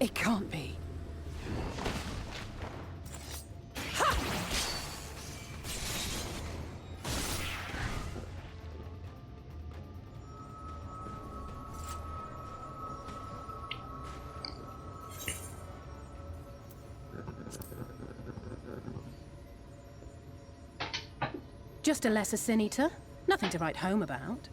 It can't be. Just a lesser sin eater. Nothing to write home about.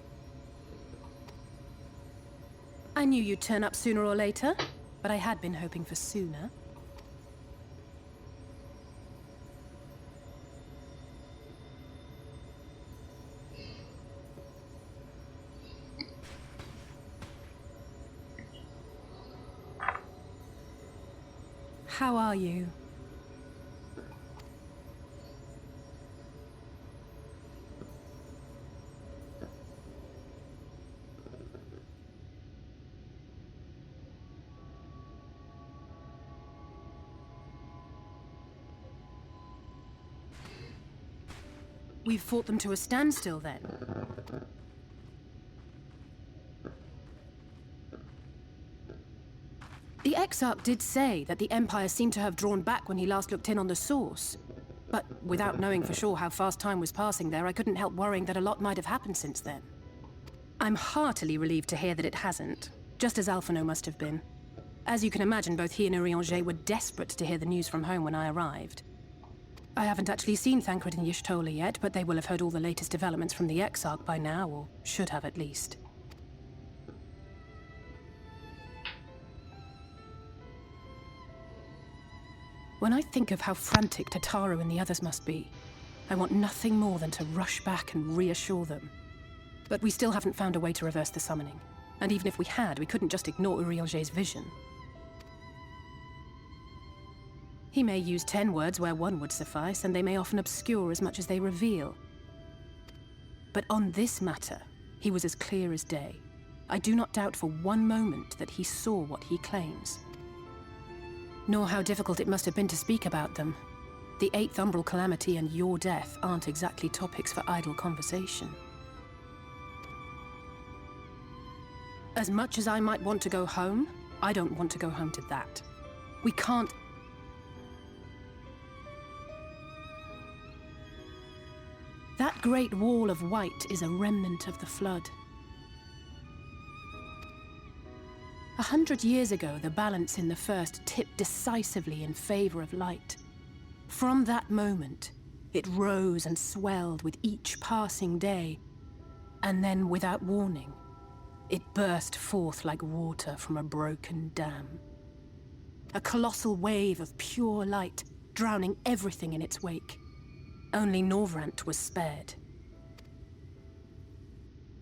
I knew you'd turn up sooner or later, but I had been hoping for sooner. How are you? We've fought them to a standstill, then. The Exarch did say that the Empire seemed to have drawn back when he last looked in on the source. But without knowing for sure how fast time was passing there, I couldn't help worrying that a lot might have happened since then. I'm heartily relieved to hear that it hasn't, just as Alphino must have been. As you can imagine, both he and Araeng were desperate to hear the news from home when I arrived. I haven't actually seen Thancred and Y'shtola yet, but they will have heard all the latest developments from the Exarch by now, or should have at least. When I think of how frantic Tataru and the others must be, I want nothing more than to rush back and reassure them. But we still haven't found a way to reverse the summoning. And even if we had, we couldn't just ignore Urianger's vision. He may use 10 words where one would suffice, and they may often obscure as much as they reveal. But on this matter, he was as clear as day. I do not doubt for one moment that he saw what he claims. Nor how difficult it must have been to speak about them. The 8th Umbral Calamity and your death aren't exactly topics for idle conversation. As much as I might want to go home, I don't want to go home to that. We can't... That great wall of white is a remnant of the flood. 100 years ago, the balance in the First tipped decisively in favor of light. From that moment, it rose and swelled with each passing day, and then, without warning, it burst forth like water from a broken dam. A colossal wave of pure light, drowning everything in its wake. Only Norvrant was spared.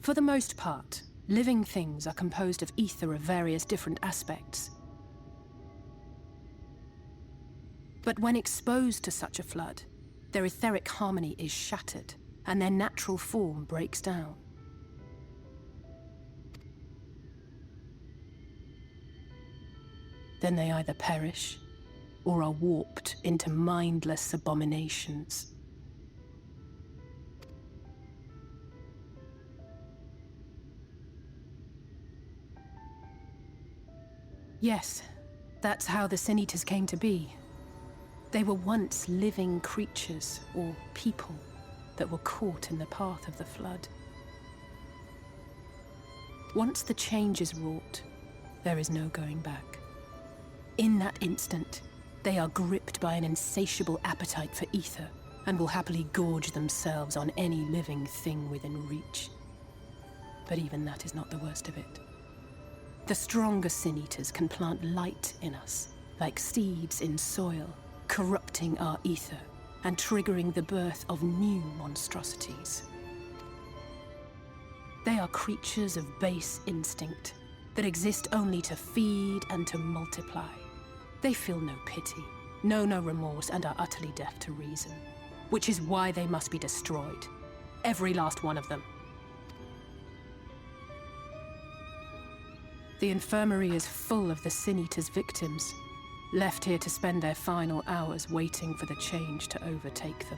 For the most part, living things are composed of ether of various different aspects. But when exposed to such a flood, their etheric harmony is shattered, and their natural form breaks down. Then they either perish, or are warped into mindless abominations. Yes, that's how the Sin Eaters came to be. They were once living creatures, or people, that were caught in the path of the flood. Once the change is wrought, there is no going back. In that instant, they are gripped by an insatiable appetite for ether, and will happily gorge themselves on any living thing within reach. But even that is not the worst of it. The stronger Sin Eaters can plant light in us, like seeds in soil, corrupting our ether and triggering the birth of new monstrosities. They are creatures of base instinct that exist only to feed and to multiply. They feel no pity, know no remorse, and are utterly deaf to reason, which is why they must be destroyed. Every last one of them. The infirmary is full of the Sin Eaters' victims, left here to spend their final hours waiting for the change to overtake them.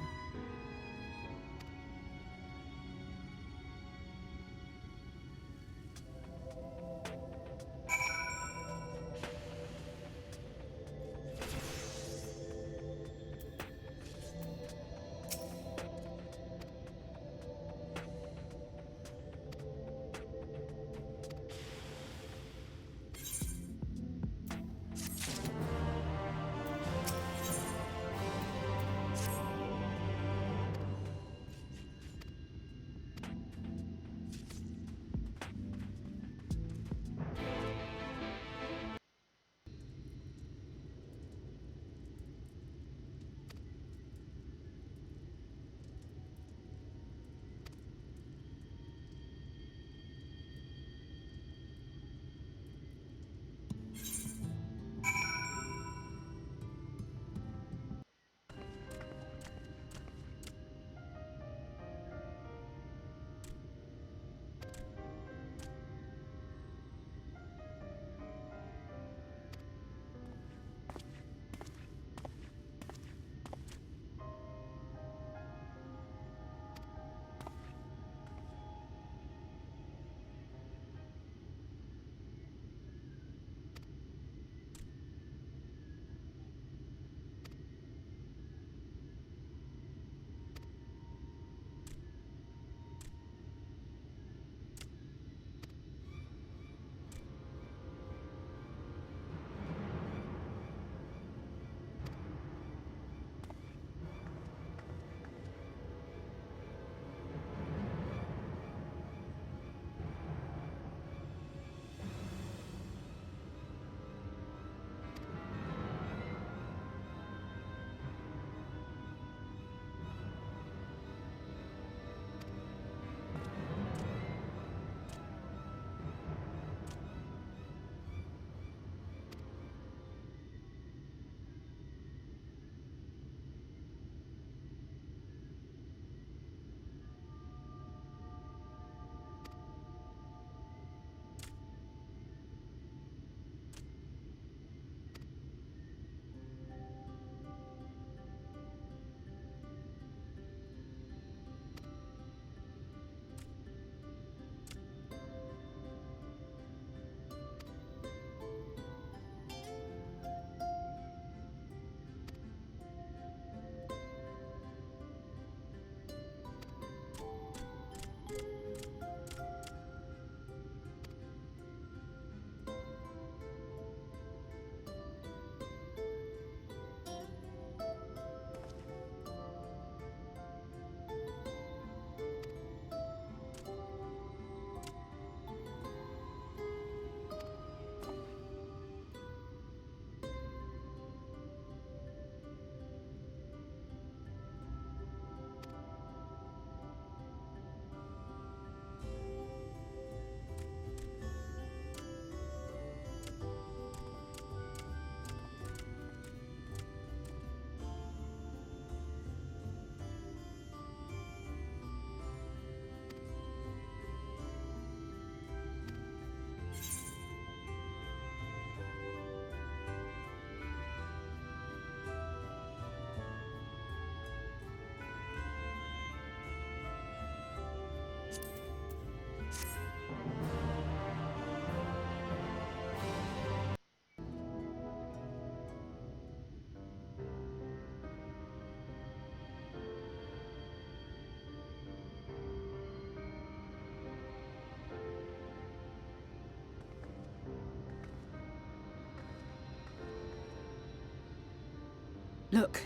Look,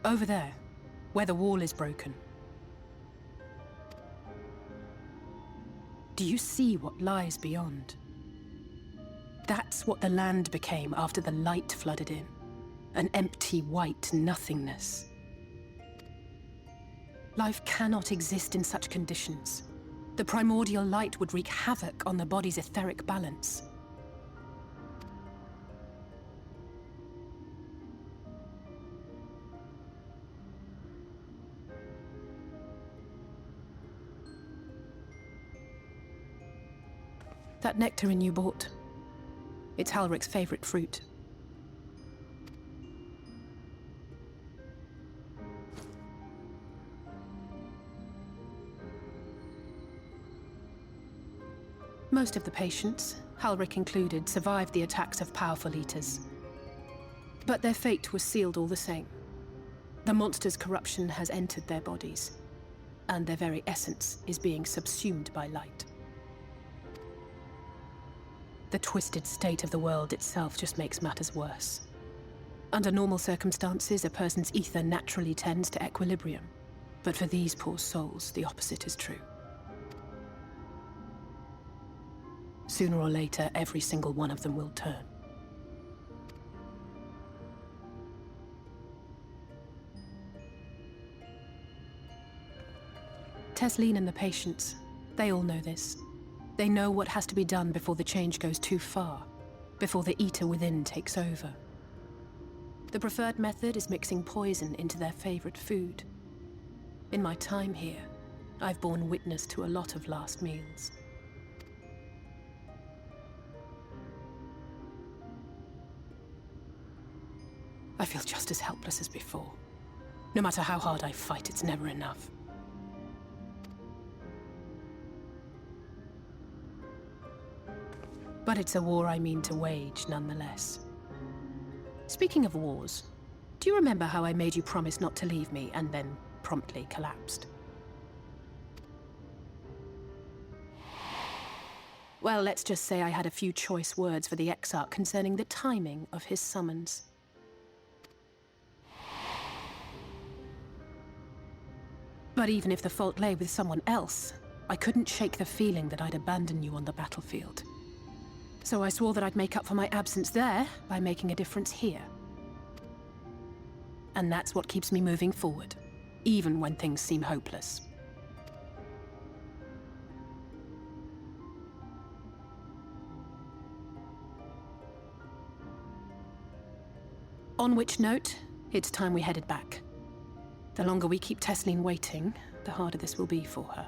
over there, where the wall is broken. Do you see what lies beyond? That's what the land became after the light flooded in. An empty white nothingness. Life cannot exist in such conditions. The primordial light would wreak havoc on the body's etheric balance. That nectarine you bought, it's Halric's favorite fruit. Most of the patients, Halric included, survived the attacks of powerful eaters. But their fate was sealed all the same. The monster's corruption has entered their bodies, and their very essence is being subsumed by light. The twisted state of the world itself just makes matters worse. Under normal circumstances, a person's ether naturally tends to equilibrium. But for these poor souls, the opposite is true. Sooner or later, every single one of them will turn. Tesleen and the patients, they all know this. They know what has to be done before the change goes too far, before the eater within takes over. The preferred method is mixing poison into their favorite food. In my time here, I've borne witness to a lot of last meals. I feel just as helpless as before. No matter how hard I fight, it's never enough. But it's a war I mean to wage, nonetheless. Speaking of wars, do you remember how I made you promise not to leave me and then promptly collapsed? Well, let's just say I had a few choice words for the Exarch concerning the timing of his summons. But even if the fault lay with someone else, I couldn't shake the feeling that I'd abandon you on the battlefield. So I swore that I'd make up for my absence there by making a difference here. And that's what keeps me moving forward, even when things seem hopeless. On which note, it's time we headed back. The longer we keep Tesleen waiting, the harder this will be for her.